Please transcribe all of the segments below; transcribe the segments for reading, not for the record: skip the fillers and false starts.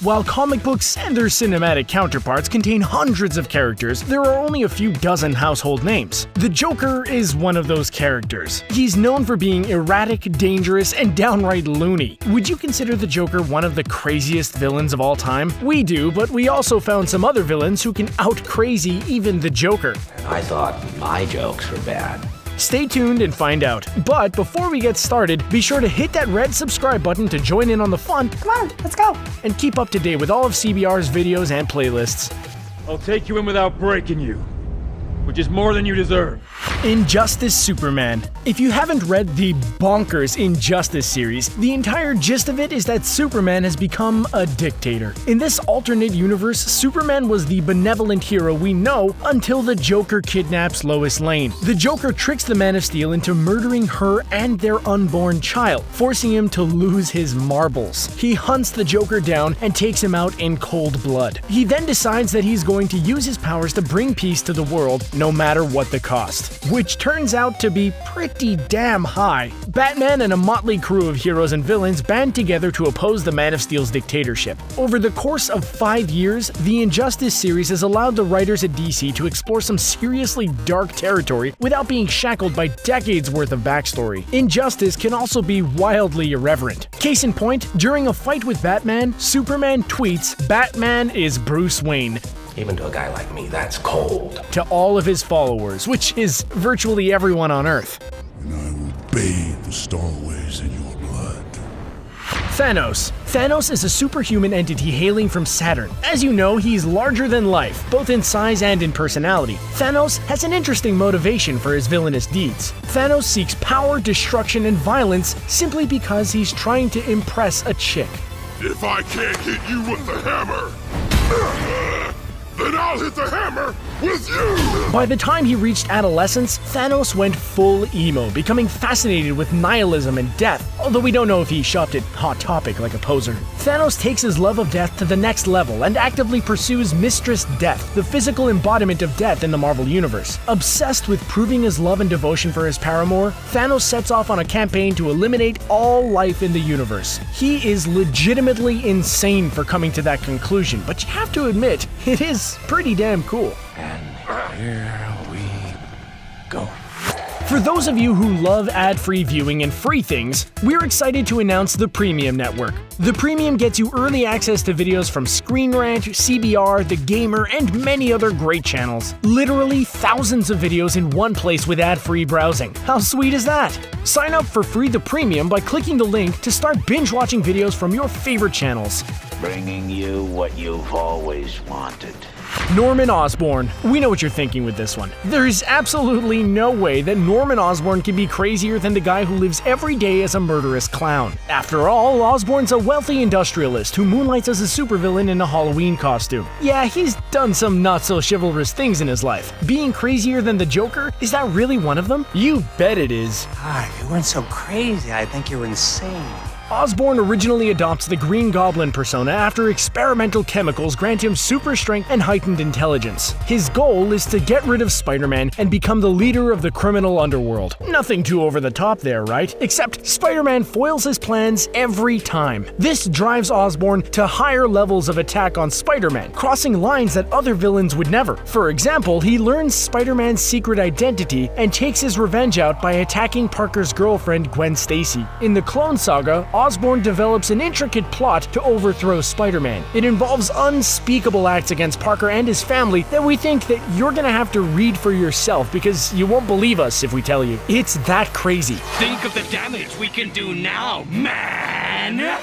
While comic books and their cinematic counterparts contain hundreds of characters, there are only a few dozen household names. The Joker is one of those characters. He's known for being erratic, dangerous, and downright loony. Would you consider the Joker one of the craziest villains of all time? We do, but we also found some other villains who can out-crazy even the Joker. I thought my jokes were bad. Stay tuned and find out. But before we get started, be sure to hit that red subscribe button to join in on the fun. Come on, let's go. And keep up to date with all of CBR's videos and playlists. I'll take you in without breaking you, which is more than you deserve. Injustice Superman. If you haven't read the bonkers Injustice series, the entire gist of it is that Superman has become a dictator. In this alternate universe, Superman was the benevolent hero we know until the Joker kidnaps Lois Lane. The Joker tricks the Man of Steel into murdering her and their unborn child, forcing him to lose his marbles. He hunts the Joker down and takes him out in cold blood. He then decides that he's going to use his powers to bring peace to the world, no matter what the cost, which turns out to be pretty damn high. Batman and a motley crew of heroes and villains band together to oppose the Man of Steel's dictatorship. Over the course of 5 years, the Injustice series has allowed the writers at DC to explore some seriously dark territory without being shackled by decades worth of backstory. Injustice can also be wildly irreverent. Case in point, during a fight with Batman, Superman tweets, "Batman is Bruce Wayne." Even to a guy like me, that's cold. To all of his followers, which is virtually everyone on Earth. And I will bathe the starways in your blood. Thanos. Thanos is a superhuman entity hailing from Saturn. As you know, he's larger than life, both in size and in personality. Thanos has an interesting motivation for his villainous deeds. Thanos seeks power, destruction, and violence simply because he's trying to impress a chick. If I can't hit you with the hammer, then I'll hit the hammer with you! By the time he reached adolescence, Thanos went full emo, becoming fascinated with nihilism and death, although we don't know if he shopped at Hot Topic like a poser. Thanos takes his love of death to the next level and actively pursues Mistress Death, the physical embodiment of death in the Marvel Universe. Obsessed with proving his love and devotion for his paramour, Thanos sets off on a campaign to eliminate all life in the universe. He is legitimately insane for coming to that conclusion, but you have to admit, it is pretty damn cool. And here we go. For those of you who love ad-free viewing and free things, we're excited to announce the Premium Network. The Premium gets you early access to videos from Screen Rant, CBR, The Gamer, and many other great channels. Literally thousands of videos in one place with ad-free browsing. How sweet is that? Sign up for free The Premium by clicking the link to start binge-watching videos from your favorite channels. Bringing you what you've always wanted. Norman Osborn. We know what you're thinking with this one. There is absolutely no way that Norman Osborn can be crazier than the guy who lives every day as a murderous clown. After all, Osborn's a wealthy industrialist who moonlights as a supervillain in a Halloween costume. Yeah, he's done some not-so-chivalrous things in his life. Being crazier than the Joker? Is that really one of them? You bet it is. God, if you weren't so crazy, I'd think you were insane. Osborn originally adopts the Green Goblin persona after experimental chemicals grant him super strength and heightened intelligence. His goal is to get rid of Spider-Man and become the leader of the criminal underworld. Nothing too over the top there, right? Except Spider-Man foils his plans every time. This drives Osborn to higher levels of attack on Spider-Man, crossing lines that other villains would never. For example, he learns Spider-Man's secret identity and takes his revenge out by attacking Parker's girlfriend Gwen Stacy. In the Clone Saga, Osborn develops an intricate plot to overthrow Spider-Man. It involves unspeakable acts against Parker and his family that we think that you're gonna have to read for yourself because you won't believe us if we tell you. It's that crazy. Think of the damage we can do now, man!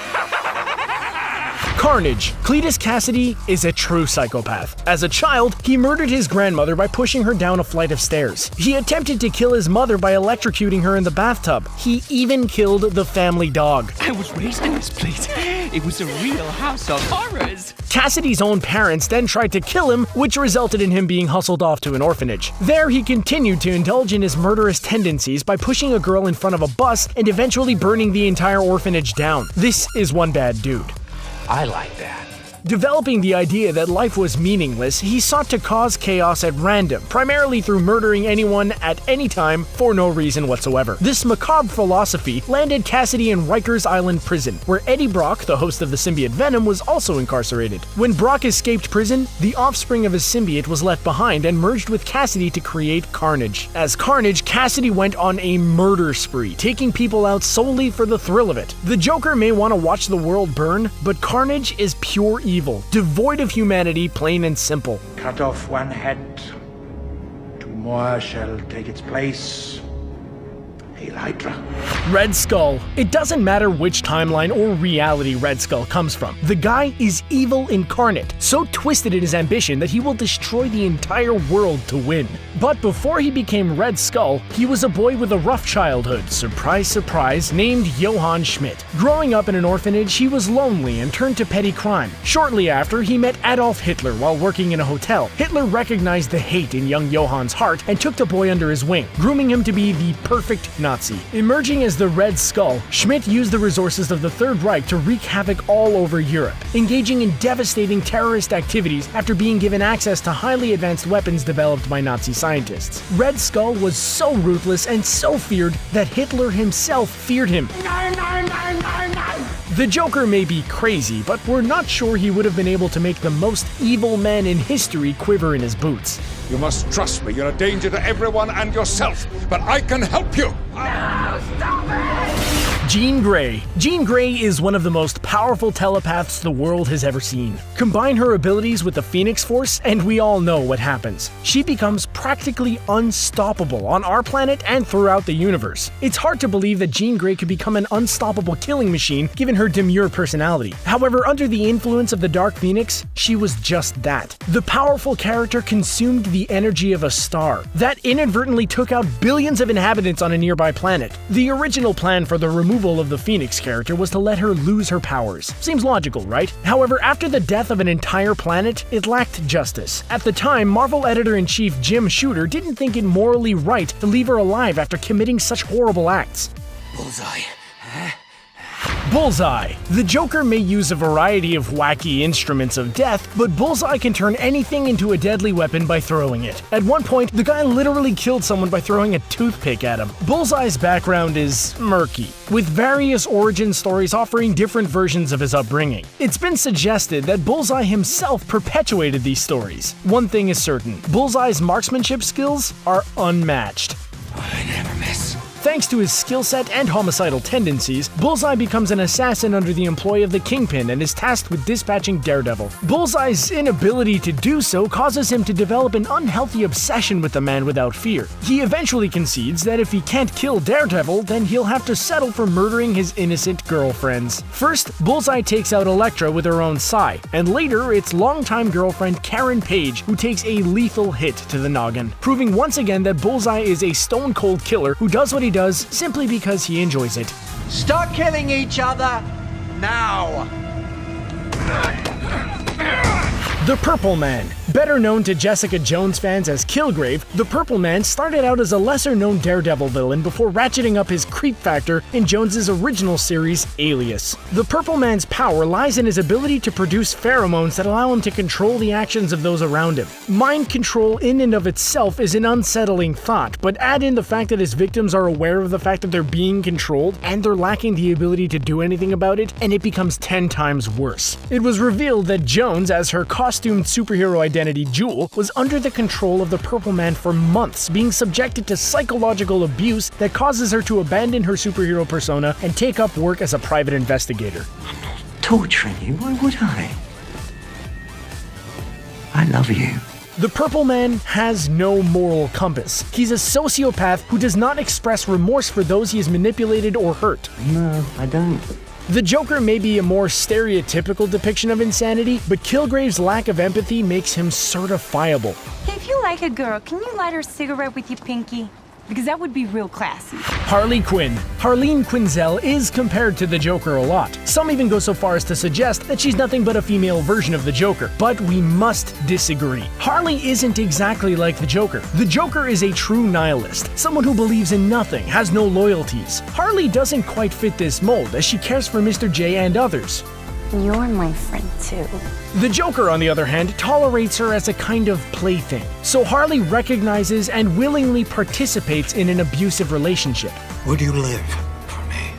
Carnage. Cletus Cassidy is a true psychopath. As a child, he murdered his grandmother by pushing her down a flight of stairs. He attempted to kill his mother by electrocuting her in the bathtub. He even killed the family dog. I was raised in this place. It was a real house of horrors. Cassidy's own parents then tried to kill him, which resulted in him being hustled off to an orphanage. There, he continued to indulge in his murderous tendencies by pushing a girl in front of a bus and eventually burning the entire orphanage down. This is one bad dude. I like that. Developing the idea that life was meaningless, he sought to cause chaos at random, primarily through murdering anyone at any time for no reason whatsoever. This macabre philosophy landed Cassidy in Rikers Island Prison, where Eddie Brock, the host of the symbiote Venom, was also incarcerated. When Brock escaped prison, the offspring of his symbiote was left behind and merged with Cassidy to create Carnage. As Carnage, Cassidy went on a murder spree, taking people out solely for the thrill of it. The Joker may want to watch the world burn, but Carnage is pure evil, devoid of humanity, plain and simple. Cut off one head, two more shall take its place. Hail Hydra. Red Skull. It doesn't matter which timeline or reality Red Skull comes from. The guy is evil incarnate, so twisted in his ambition that he will destroy the entire world to win. But before he became Red Skull, he was a boy with a rough childhood, surprise surprise, named Johann Schmidt. Growing up in an orphanage, he was lonely and turned to petty crime. Shortly after, he met Adolf Hitler while working in a hotel. Hitler recognized the hate in young Johann's heart and took the boy under his wing, grooming him to be the perfect Nazi. Emerging as the Red Skull, Schmidt used the resources of the Third Reich to wreak havoc all over Europe, engaging in devastating terrorist activities after being given access to highly advanced weapons developed by Nazi scientists. Red Skull was so ruthless and so feared that Hitler himself feared him. The Joker may be crazy, but we're not sure he would have been able to make the most evil man in history quiver in his boots. You must trust me. You're a danger to everyone and yourself, but I can help you. No, stop it! Jean Grey. Jean Grey is one of the most powerful telepaths the world has ever seen. Combine her abilities with the Phoenix Force, and we all know what happens. She becomes practically unstoppable on our planet and throughout the universe. It's hard to believe that Jean Grey could become an unstoppable killing machine given her demure personality. However, under the influence of the Dark Phoenix, she was just that. The powerful character consumed the energy of a star that inadvertently took out billions of inhabitants on a nearby planet. The original plan for the removal of the Phoenix character was to let her lose her powers. Seems logical, right? However, after the death of an entire planet, it lacked justice. At the time, Marvel editor-in-chief Jim Shooter didn't think it morally right to leave her alive after committing such horrible acts. Bullseye. Bullseye. The Joker may use a variety of wacky instruments of death, but Bullseye can turn anything into a deadly weapon by throwing it. At one point, the guy literally killed someone by throwing a toothpick at him. Bullseye's background is murky, with various origin stories offering different versions of his upbringing. It's been suggested that Bullseye himself perpetuated these stories. One thing is certain, Bullseye's marksmanship skills are unmatched. I never miss. Thanks to his skill set and homicidal tendencies, Bullseye becomes an assassin under the employ of the Kingpin and is tasked with dispatching Daredevil. Bullseye's inability to do so causes him to develop an unhealthy obsession with the Man Without Fear. He eventually concedes that if he can't kill Daredevil, then he'll have to settle for murdering his innocent girlfriends. First, Bullseye takes out Elektra with her own Psy, and later it's longtime girlfriend Karen Page who takes a lethal hit to the noggin, proving once again that Bullseye is a stone-cold killer who does what he does simply because he enjoys it. Stop killing each other now! The Purple Man. Better known to Jessica Jones fans as Kilgrave, the Purple Man started out as a lesser-known Daredevil villain before ratcheting up his creep factor in Jones's original series, Alias. The Purple Man's power lies in his ability to produce pheromones that allow him to control the actions of those around him. Mind control in and of itself is an unsettling thought, but add in the fact that his victims are aware of the fact that they're being controlled and they're lacking the ability to do anything about it, and it becomes 10 times worse. It was revealed that Jones, as her costumed superhero identity Jewel, was under the control of the Purple Man for months, being subjected to psychological abuse that causes her to abandon her superhero persona and take up work as a private investigator. I'm not torturing you, why would I? I love you. The Purple Man has no moral compass. He's a sociopath who does not express remorse for those he has manipulated or hurt. No, I don't. The Joker may be a more stereotypical depiction of insanity, but Kilgrave's lack of empathy makes him certifiable. Hey, if you like a girl, can you light her cigarette with your pinky? Because that would be real classy. Harley Quinn. Harleen Quinzel is compared to the Joker a lot. Some even go so far as to suggest that she's nothing but a female version of the Joker. But we must disagree. Harley isn't exactly like the Joker. The Joker is a true nihilist, someone who believes in nothing, has no loyalties. Harley doesn't quite fit this mold, as she cares for Mr. J and others. You're my friend too. The Joker, on the other hand, tolerates her as a kind of plaything. So Harley recognizes and willingly participates in an abusive relationship. Would you live for me?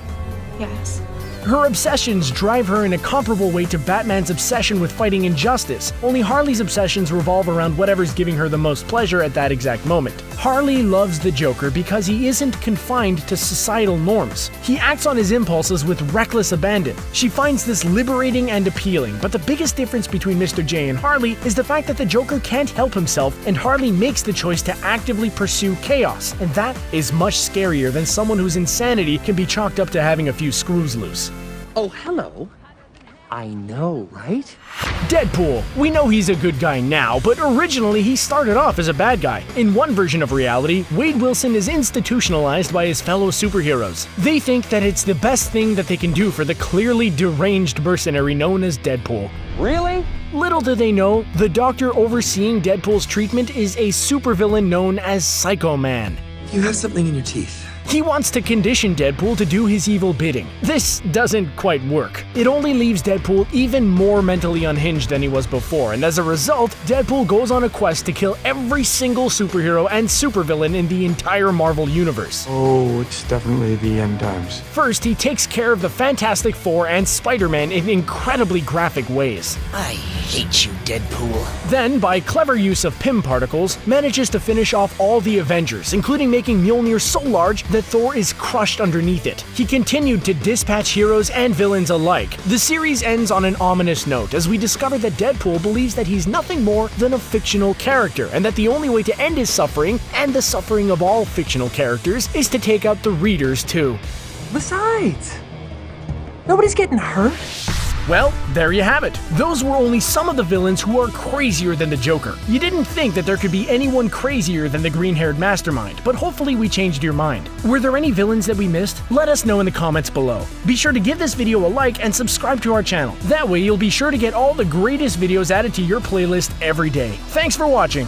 Yes. Her obsessions drive her in a comparable way to Batman's obsession with fighting injustice, only Harley's obsessions revolve around whatever's giving her the most pleasure at that exact moment. Harley loves the Joker because he isn't confined to societal norms. He acts on his impulses with reckless abandon. She finds this liberating and appealing, but the biggest difference between Mr. J and Harley is the fact that the Joker can't help himself and Harley makes the choice to actively pursue chaos, and that is much scarier than someone whose insanity can be chalked up to having a few screws loose. Oh, hello. I know, right? Deadpool. We know he's a good guy now, but originally he started off as a bad guy. In one version of reality, Wade Wilson is institutionalized by his fellow superheroes. They think that it's the best thing that they can do for the clearly deranged mercenary known as Deadpool. Really? Little do they know, the doctor overseeing Deadpool's treatment is a supervillain known as Psycho Man. You have something in your teeth. He wants to condition Deadpool to do his evil bidding. This doesn't quite work. It only leaves Deadpool even more mentally unhinged than he was before, and as a result, Deadpool goes on a quest to kill every single superhero and supervillain in the entire Marvel universe. Oh, it's definitely the end times. First, he takes care of the Fantastic Four and Spider-Man in incredibly graphic ways. I hate you, Deadpool. Then, by clever use of Pym particles, manages to finish off all the Avengers, including making Mjolnir so large that Thor is crushed underneath it. He continued to dispatch heroes and villains alike. The series ends on an ominous note as we discover that Deadpool believes that he's nothing more than a fictional character, and that the only way to end his suffering, and the suffering of all fictional characters, is to take out the readers too. Besides, nobody's getting hurt. Well, there you have it. Those were only some of the villains who are crazier than the Joker. You didn't think that there could be anyone crazier than the green-haired mastermind, but hopefully we changed your mind. Were there any villains that we missed? Let us know in the comments below. Be sure to give this video a like and subscribe to our channel. That way you'll be sure to get all the greatest videos added to your playlist every day. Thanks for watching.